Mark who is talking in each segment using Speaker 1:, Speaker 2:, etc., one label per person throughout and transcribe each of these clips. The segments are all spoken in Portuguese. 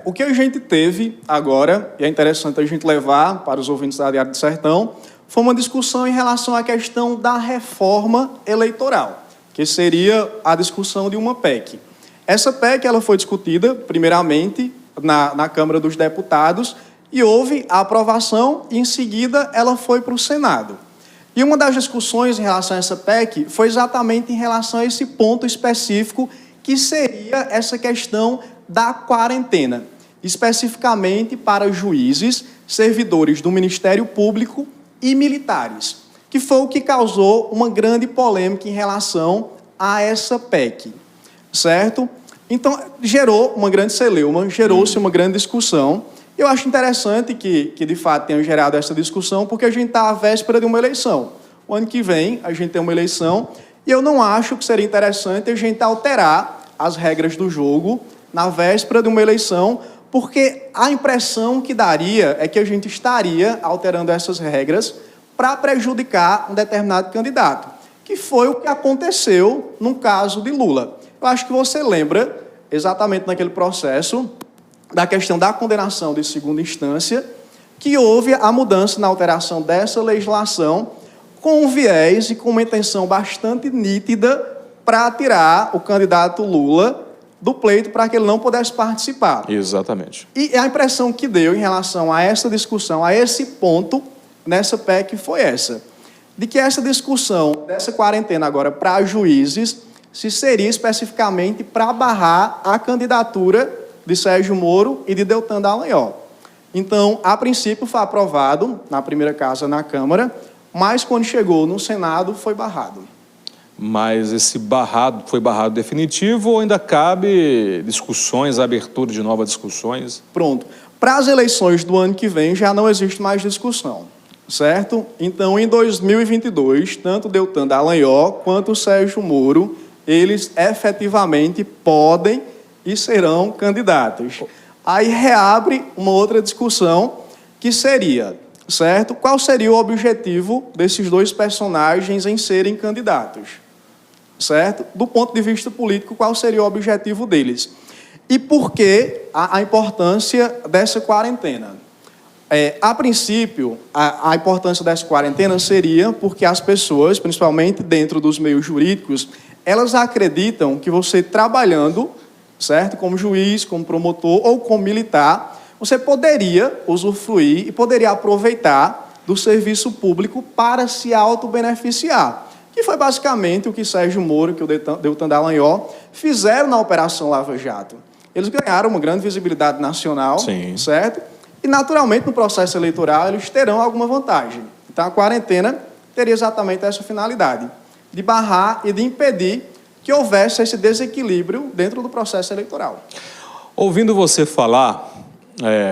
Speaker 1: O que a gente teve agora, e é interessante a gente levar para os ouvintes da Diário do Sertão, foi uma discussão em relação à questão da reforma eleitoral, que seria a discussão de uma PEC. Essa PEC ela foi discutida, primeiramente, na Câmara dos Deputados, e houve a aprovação, e em seguida ela foi para o Senado. E uma das discussões em relação a essa PEC foi exatamente em relação a esse ponto específico, que seria essa questão da quarentena, especificamente para juízes, servidores do Ministério Público e militares, que foi o que causou uma grande polêmica em relação a essa PEC, certo? Então, gerou uma grande celeuma, gerou-se uma grande discussão. Eu acho interessante que de fato tenha gerado essa discussão, porque a gente está à véspera de uma eleição. O ano que vem a gente tem uma eleição, e eu não acho que seria interessante a gente alterar as regras do jogo na véspera de uma eleição, porque a impressão que daria é que a gente estaria alterando essas regras para prejudicar um determinado candidato, que foi o que aconteceu no caso de Lula. Eu acho que você lembra, exatamente naquele processo, da questão da condenação de segunda instância, que houve a mudança na alteração dessa legislação com um viés e com uma intenção bastante nítida para tirar o candidato Lula do pleito para que ele não pudesse participar.
Speaker 2: Exatamente.
Speaker 1: E a impressão que deu em relação a essa discussão, a esse ponto, nessa PEC, foi essa. De que essa discussão dessa quarentena agora para juízes se seria especificamente para barrar a candidatura de Sérgio Moro e de Deltan Dallagnol. Então, a princípio foi aprovado na primeira casa na Câmara, mas quando chegou no Senado foi barrado.
Speaker 2: Mas esse foi barrado definitivo ou ainda cabe discussões, abertura de novas discussões?
Speaker 1: Pronto. Para as eleições do ano que vem já não existe mais discussão, certo? Então, em 2022, tanto Deltan Dallagnol quanto Sérgio Moro, eles efetivamente podem e serão candidatos. Aí reabre uma outra discussão que seria, certo? Qual seria o objetivo desses dois personagens em serem candidatos? Certo? Do ponto de vista político, qual seria o objetivo deles? E por que a importância dessa quarentena? A princípio, a importância dessa quarentena seria porque as pessoas, principalmente dentro dos meios jurídicos, elas acreditam que você trabalhando, certo? Como juiz, como promotor ou como militar, você poderia usufruir e poderia aproveitar do serviço público para se auto-beneficiar. Que foi basicamente o que Sérgio Moro e o Deltan Dallagnol fizeram na Operação Lava Jato. Eles ganharam uma grande visibilidade nacional,
Speaker 2: sim,
Speaker 1: certo? E, naturalmente, no processo eleitoral, eles terão alguma vantagem. Então, a quarentena teria exatamente essa finalidade, de barrar e de impedir que houvesse esse desequilíbrio dentro do processo eleitoral.
Speaker 2: Ouvindo você falar,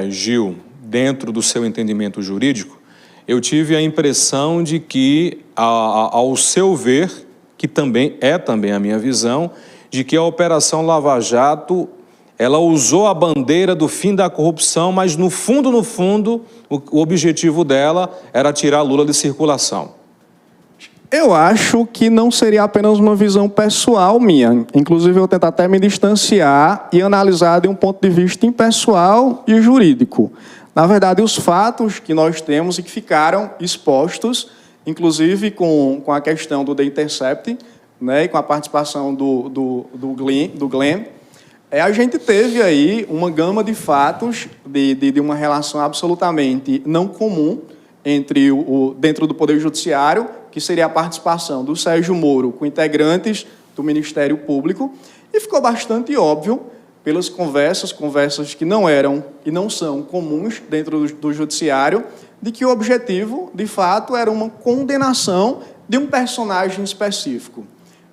Speaker 2: Gil, dentro do seu entendimento jurídico, eu tive a impressão de que, ao seu ver, que também é a minha visão, de que a Operação Lava Jato, ela usou a bandeira do fim da corrupção, mas no fundo, o objetivo dela era tirar Lula de circulação.
Speaker 1: Eu acho que não seria apenas uma visão pessoal minha. Inclusive, eu vou tentar até me distanciar e analisar de um ponto de vista impessoal e jurídico. Na verdade, os fatos que nós temos e que ficaram expostos, inclusive com a questão do The Intercept, né, e com a participação do Glenn, a gente teve aí uma gama de fatos de uma relação absolutamente não comum entre dentro do Poder Judiciário, que seria a participação do Sérgio Moro com integrantes do Ministério Público, e ficou bastante óbvio, pelas conversas que não eram e não são comuns dentro do Judiciário, de que o objetivo, de fato, era uma condenação de um personagem específico.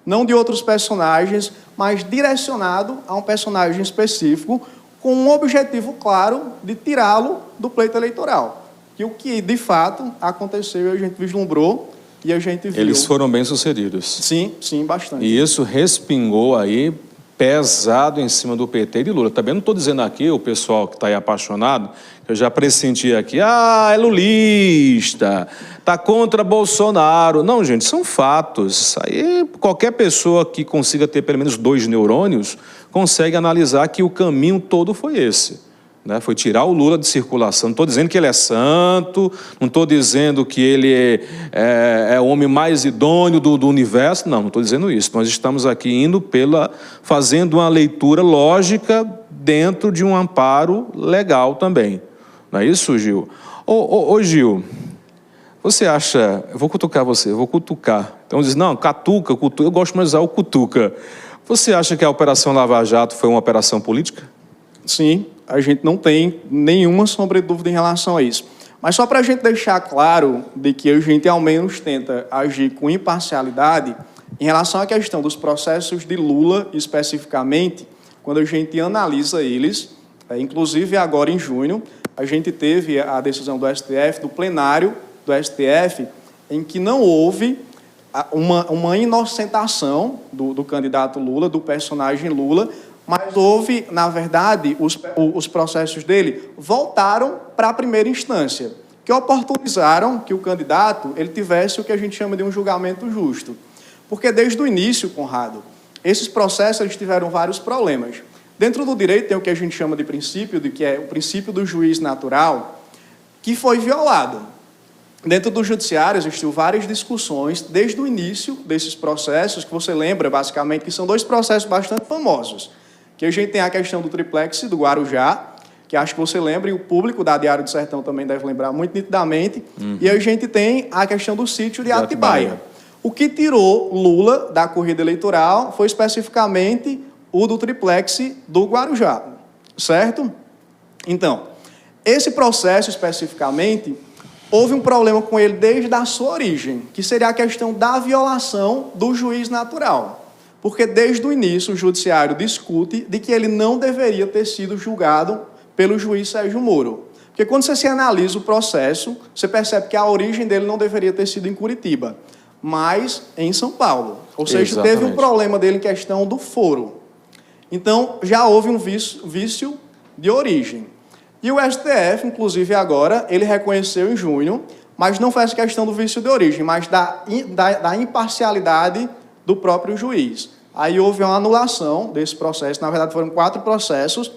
Speaker 1: Não de outros personagens, mas direcionado a um personagem específico, com um objetivo claro de tirá-lo do pleito eleitoral. Que o que, de fato, aconteceu e a gente vislumbrou e a gente viu.
Speaker 2: Eles foram bem-sucedidos.
Speaker 1: Sim, bastante.
Speaker 2: E isso respingou aí pesado em cima do PT e de Lula. Também não estou dizendo aqui, o pessoal que está aí apaixonado, eu já pressenti aqui, é lulista, está contra Bolsonaro. Não, gente, são fatos. Isso aí, qualquer pessoa que consiga ter pelo menos 2 neurônios consegue analisar que o caminho todo foi esse. Né? Foi tirar o Lula de circulação. Não estou dizendo que ele é santo, não estou dizendo que ele é o homem mais idôneo do universo, não estou dizendo isso. Nós estamos aqui fazendo uma leitura lógica dentro de um amparo legal também. Não é isso, Gil? Ô Gil, você acha... Eu vou cutucar você, eu vou cutucar. Então diz, não, cutuca, eu gosto mais de usar o cutuca. Você acha que a Operação Lava Jato foi uma operação política?
Speaker 1: Sim, a gente não tem nenhuma sombra de dúvida em relação a isso. Mas só para a gente deixar claro de que a gente ao menos tenta agir com imparcialidade, em relação à questão dos processos de Lula, especificamente, quando a gente analisa eles, inclusive agora em junho, a gente teve a decisão do STF, do plenário do STF, em que não houve uma inocentação do candidato Lula, do personagem Lula, mas houve, na verdade, os processos dele voltaram para a primeira instância, que oportunizaram que o candidato ele tivesse o que a gente chama de um julgamento justo. Porque desde o início, Conrado, esses processos eles tiveram vários problemas. Dentro do direito tem o que a gente chama de princípio, que é o princípio do juiz natural, que foi violado. Dentro do judiciário existiu várias discussões desde o início desses processos, que você lembra, basicamente, que são 2 processos bastante famosos. Que a gente tem a questão do triplex do Guarujá, que acho que você lembra, e o público da Diário do Sertão também deve lembrar muito nitidamente, e a gente tem a questão do sítio de Atibaia. O que tirou Lula da corrida eleitoral foi especificamente o do triplex do Guarujá, certo? Então, esse processo especificamente, houve um problema com ele desde a sua origem, que seria a questão da violação do juiz natural. Porque desde o início o judiciário discute de que ele não deveria ter sido julgado pelo juiz Sérgio Moro. Porque quando você se analisa o processo, você percebe que a origem dele não deveria ter sido em Curitiba, mas em São Paulo. Ou seja,
Speaker 2: Exatamente.
Speaker 1: Teve um problema dele em questão do foro. Então, já houve um vício de origem. E o STF, inclusive agora, ele reconheceu em junho, mas não foi essa questão do vício de origem, mas da imparcialidade do próprio juiz. Aí houve uma anulação desse processo, na verdade foram 4 processos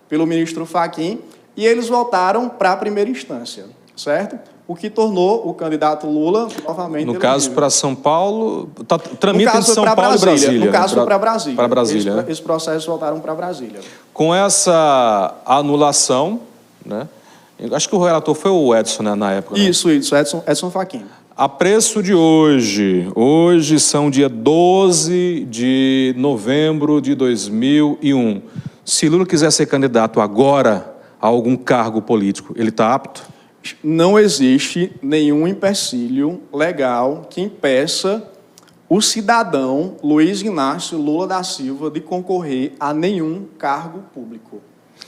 Speaker 1: pelo ministro Fachin, e eles voltaram para a primeira instância, certo? O que tornou o candidato Lula novamente
Speaker 2: No caso, para São Paulo, tramita em São Paulo e Brasília.
Speaker 1: No caso, para Brasília.
Speaker 2: Para Brasília, né?
Speaker 1: Esses processos voltaram para Brasília.
Speaker 2: Com essa anulação, né? Acho que o relator foi o Edson, né, na época. Né?
Speaker 1: Isso, Edson Fachin.
Speaker 2: A preço de hoje são dia 12 de novembro de 2001. Se Lula quiser ser candidato agora a algum cargo político, ele está apto?
Speaker 1: Não existe nenhum empecilho legal que impeça o cidadão Luiz Inácio Lula da Silva de concorrer a nenhum cargo público.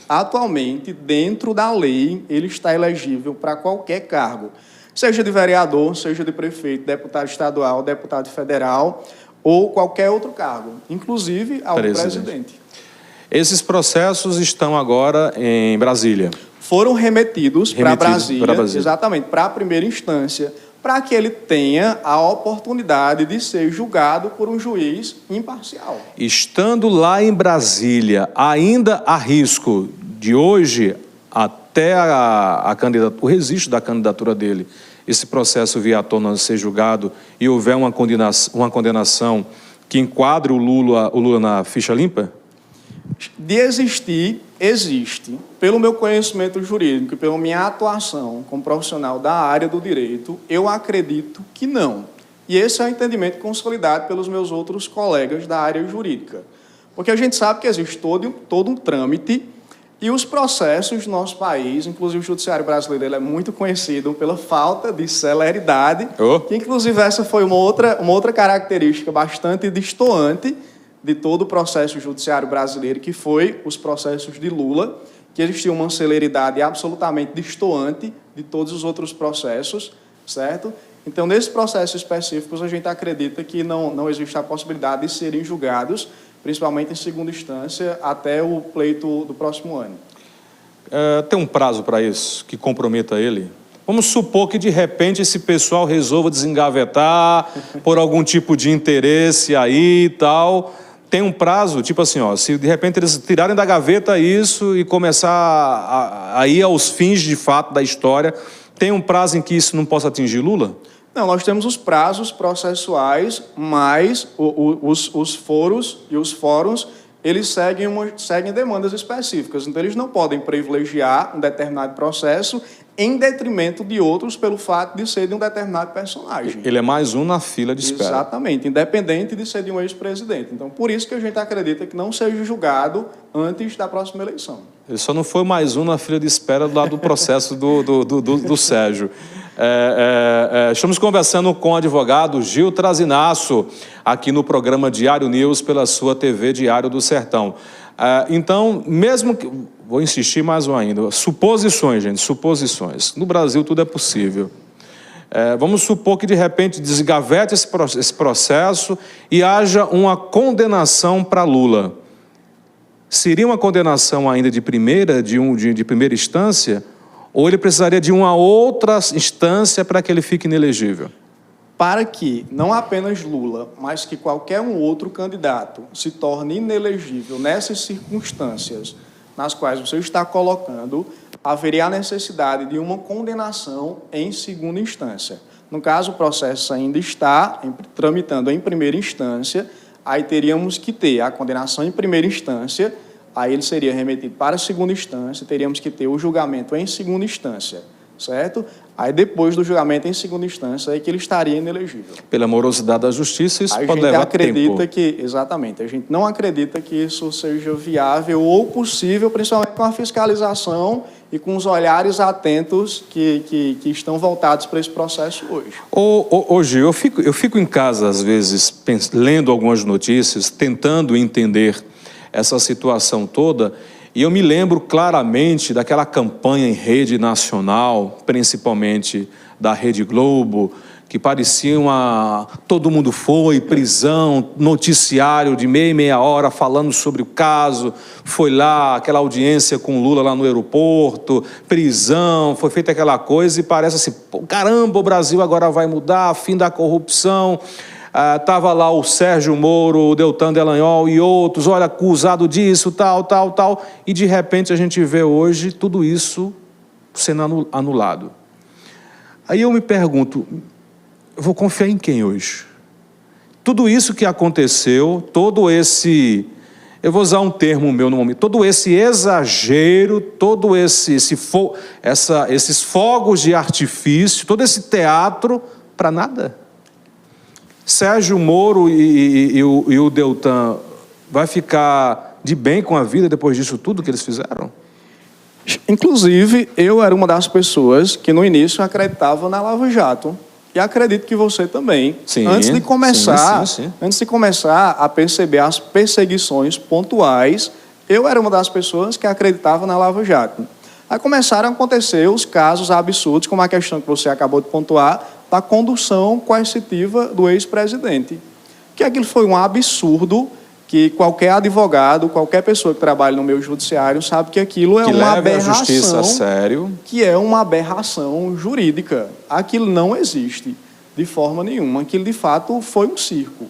Speaker 1: Atualmente, dentro da lei, ele está elegível para qualquer cargo, seja de vereador, seja de prefeito, deputado estadual, deputado federal ou qualquer outro cargo, inclusive ao presidente.
Speaker 2: Esses processos estão agora em Brasília.
Speaker 1: Foram remetidos para Brasília, exatamente, para a primeira instância, para que ele tenha a oportunidade de ser julgado por um juiz imparcial.
Speaker 2: Estando lá em Brasília, ainda há risco de hoje, até o registro da candidatura dele, esse processo vir à tona ser julgado e houver uma condenação que enquadre o Lula na ficha limpa?
Speaker 1: De existir, existe. Pelo meu conhecimento jurídico e pela minha atuação como profissional da área do direito, eu acredito que não. E esse é o entendimento consolidado pelos meus outros colegas da área jurídica. Porque a gente sabe que existe todo um trâmite e os processos do nosso país, inclusive o judiciário brasileiro, ele é muito conhecido pela falta de celeridade, que inclusive essa foi uma outra característica bastante destoante de todo o processo judiciário brasileiro, que foi os processos de Lula, que existia uma celeridade absolutamente destoante de todos os outros processos, certo? Então, nesses processos específicos, a gente acredita que não existe a possibilidade de serem julgados principalmente em segunda instância, até o pleito do próximo ano.
Speaker 2: Tem um prazo para isso que comprometa ele? Vamos supor que, de repente, esse pessoal resolva desengavetar por algum tipo de interesse aí e tal. Tem um prazo, tipo assim, ó, se de repente eles tirarem da gaveta isso e começar a ir aos fins de fato da história, tem um prazo em que isso não possa atingir Lula?
Speaker 1: Não, nós temos os prazos processuais, mas os foros e os fóruns, eles seguem demandas específicas. Então, eles não podem privilegiar um determinado processo em detrimento de outros pelo fato de ser de um determinado personagem.
Speaker 2: Ele é mais um na fila de espera.
Speaker 1: Exatamente, independente de ser de um ex-presidente. Então, por isso que a gente acredita que não seja julgado antes da próxima eleição.
Speaker 2: Ele só não foi mais um na fila de espera do lado do processo do Sérgio. Estamos conversando com o advogado Gil Trazinasso, aqui no programa Diário News, pela sua TV Diário do Sertão. Então, mesmo que... Vou insistir mais um ainda. Suposições, gente, suposições. No Brasil tudo é possível. Vamos supor que, de repente, desgavete esse processo e haja uma condenação para Lula. Seria uma condenação ainda de primeira instância? Ou ele precisaria de uma outra instância para que ele fique inelegível?
Speaker 1: Para que não apenas Lula, mas que qualquer um outro candidato se torne inelegível nessas circunstâncias nas quais você está colocando, haveria a necessidade de uma condenação em segunda instância. No caso, o processo ainda está tramitando em primeira instância, aí teríamos que ter a condenação em primeira instância, aí ele seria remetido para a segunda instância, teríamos que ter o julgamento em segunda instância, certo? Aí depois do julgamento em segunda instância, aí que ele estaria inelegível.
Speaker 2: Pela morosidade da justiça, isso pode levar tempo.
Speaker 1: Exatamente, a gente não acredita que isso seja viável ou possível, principalmente com a fiscalização e com os olhares atentos que estão voltados para esse processo hoje.
Speaker 2: Gil, eu fico em casa, às vezes, lendo algumas notícias, tentando entender essa situação toda, e eu me lembro claramente daquela campanha em rede nacional, principalmente da Rede Globo, que parecia todo mundo foi, prisão, noticiário de meia hora falando sobre o caso, foi lá, aquela audiência com Lula lá no aeroporto, prisão, foi feita aquela coisa e parece assim, caramba, o Brasil agora vai mudar, fim da corrupção. Estava lá o Sérgio Moro, o Deltan Dallagnol e outros, olha, acusado disso, tal, e de repente a gente vê hoje tudo isso sendo anulado. Aí eu me pergunto, eu vou confiar em quem hoje? Tudo isso que aconteceu, todo esse, eu vou usar um termo meu no momento, todo esse exagero, todo esses fogos de artifício, todo esse teatro, para nada. Sérgio Moro e o Deltan vai ficar de bem com a vida depois disso tudo que eles fizeram?
Speaker 1: Inclusive, eu era uma das pessoas que no início acreditava na Lava Jato. E acredito que você também.
Speaker 2: Sim,
Speaker 1: antes de começar a perceber as perseguições pontuais, eu era uma das pessoas que acreditava na Lava Jato. Aí começaram a acontecer os casos absurdos, como a questão que você acabou de pontuar, da condução coercitiva do ex-presidente. Que aquilo foi um absurdo, que qualquer advogado, qualquer pessoa que trabalha no meio judiciário sabe que aquilo é uma aberração.
Speaker 2: A justiça a sério.
Speaker 1: Que é uma aberração jurídica. Aquilo não existe de forma nenhuma. Aquilo, de fato, foi um circo,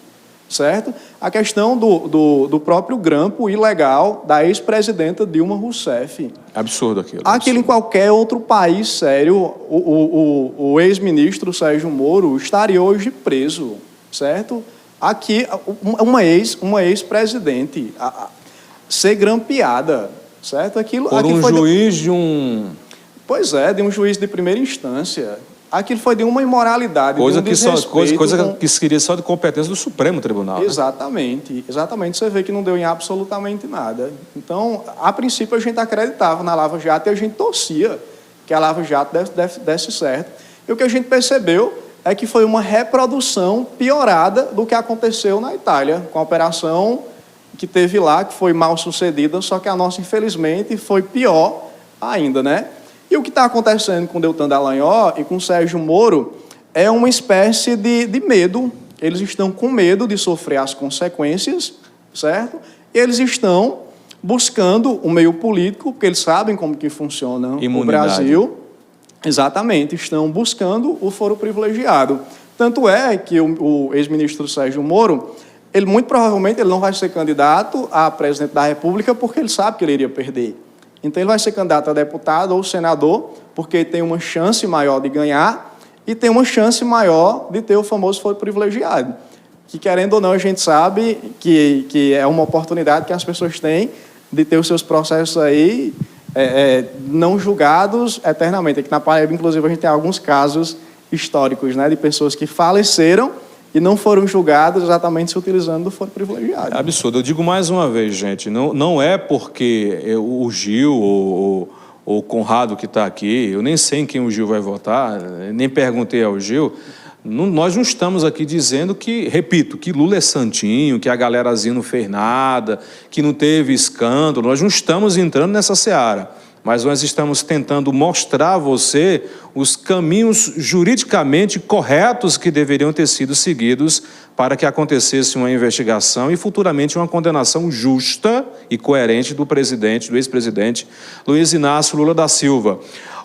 Speaker 1: certo? A questão do próprio grampo ilegal da ex-presidenta Dilma Rousseff.
Speaker 2: Absurdo aquilo.
Speaker 1: Aquilo em qualquer outro país sério, o ex-ministro Sérgio Moro estaria hoje preso, certo? Aqui, uma ex-presidente ser grampeada, certo? Aquilo,
Speaker 2: por um juiz de um...
Speaker 1: Pois é, de um juiz de primeira instância. Aquilo foi de uma imoralidade,
Speaker 2: coisa
Speaker 1: de um
Speaker 2: coisa que seria só de competência do Supremo Tribunal.
Speaker 1: Exatamente, né? Exatamente. Você vê que não deu em absolutamente nada. Então, a princípio, a gente acreditava na Lava Jato e a gente torcia que a Lava Jato desse certo. E o que a gente percebeu é que foi uma reprodução piorada do que aconteceu na Itália, com a operação que teve lá, que foi mal sucedida, só que a nossa, infelizmente, foi pior ainda, né? E o que está acontecendo com o Deltan Dallagnol e com o Sérgio Moro é uma espécie de medo. Eles estão com medo de sofrer as consequências, certo? E eles estão buscando o meio político, porque eles sabem como que funciona o Brasil. Exatamente, estão buscando o foro privilegiado. Tanto é que o ex-ministro Sérgio Moro, ele muito provavelmente ele não vai ser candidato a presidente da República porque ele sabe que ele iria perder. Então ele vai ser candidato a deputado ou senador porque tem uma chance maior de ganhar e tem uma chance maior de ter o famoso foro privilegiado. Que, querendo ou não, a gente sabe que é uma oportunidade que as pessoas têm de ter os seus processos aí não julgados eternamente. Aqui na Paraíba, inclusive, a gente tem alguns casos históricos, né, de pessoas que faleceram e não foram julgadas exatamente se utilizando do foro privilegiado.
Speaker 2: É absurdo. Eu digo mais uma vez, gente, não é porque o Gil ou o Conrado que está aqui, eu nem sei em quem o Gil vai votar, nem perguntei ao Gil. Nós não estamos aqui dizendo que, repito, que Lula é santinho, que a galerazinha não fez nada, que não teve escândalo. Nós não estamos entrando nessa seara, mas nós estamos tentando mostrar a você os caminhos juridicamente corretos que deveriam ter sido seguidos para que acontecesse uma investigação e futuramente uma condenação justa e coerente do ex-presidente Luiz Inácio Lula da Silva.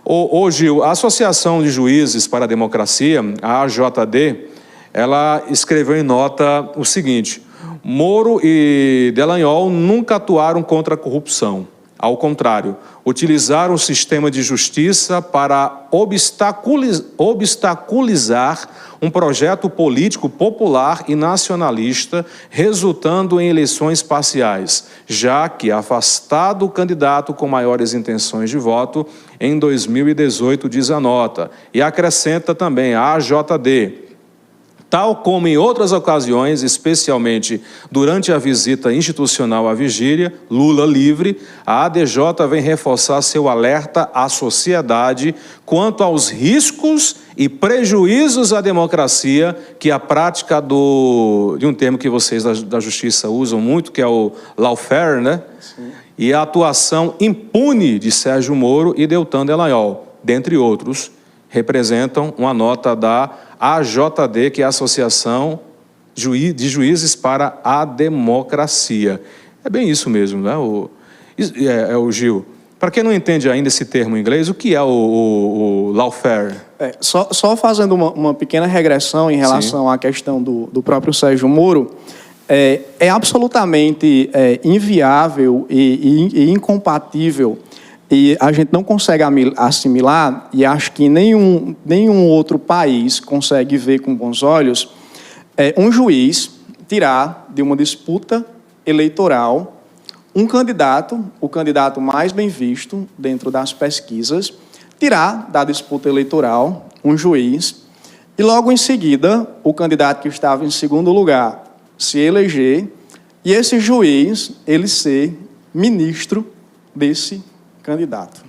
Speaker 2: Ô Gil, a Associação de Juízes para a Democracia, a AJD, ela escreveu em nota o seguinte: Moro e Dallagnol nunca atuaram contra a corrupção. Ao contrário, utilizaram o sistema de justiça para obstaculizar um projeto político popular e nacionalista, resultando em eleições parciais, já que afastado o candidato com maiores intenções de voto em 2018, diz a nota. E acrescenta também a AJD. Tal como em outras ocasiões, especialmente durante a visita institucional à vigília, Lula livre, a ADJ vem reforçar seu alerta à sociedade quanto aos riscos e prejuízos à democracia que a prática de um termo que vocês da Justiça usam muito, que é o lawfare, né? Sim. E a atuação impune de Sérgio Moro e Deltan Dallagnol, dentre outros, representam uma nota da AJD, que é a Associação de Juízes para a Democracia. É bem isso mesmo, né? O Gil. Para quem não entende ainda esse termo em inglês, o que é o lawfare?
Speaker 1: Só fazendo uma pequena regressão em relação Sim. à questão do próprio Sérgio Moro, é absolutamente inviável e incompatível, e a gente não consegue assimilar, e acho que nenhum outro país consegue ver com bons olhos, um juiz tirar de uma disputa eleitoral um candidato, o candidato mais bem visto dentro das pesquisas, tirar da disputa eleitoral um juiz e logo em seguida o candidato que estava em segundo lugar se eleger e esse juiz ele ser ministro desse candidato,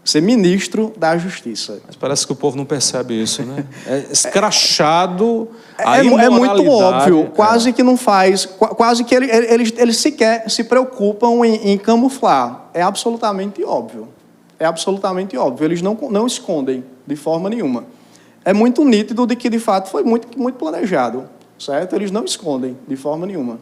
Speaker 1: ser ministro da Justiça.
Speaker 2: Mas parece que o povo não percebe isso, né? É escrachado, a imoralidade.
Speaker 1: É muito óbvio, quase que não faz, quase que eles sequer se preocupam em camuflar. É absolutamente óbvio. É absolutamente óbvio. Eles não escondem de forma nenhuma. É muito nítido de que, de fato, foi muito planejado, certo? Eles não escondem de forma nenhuma.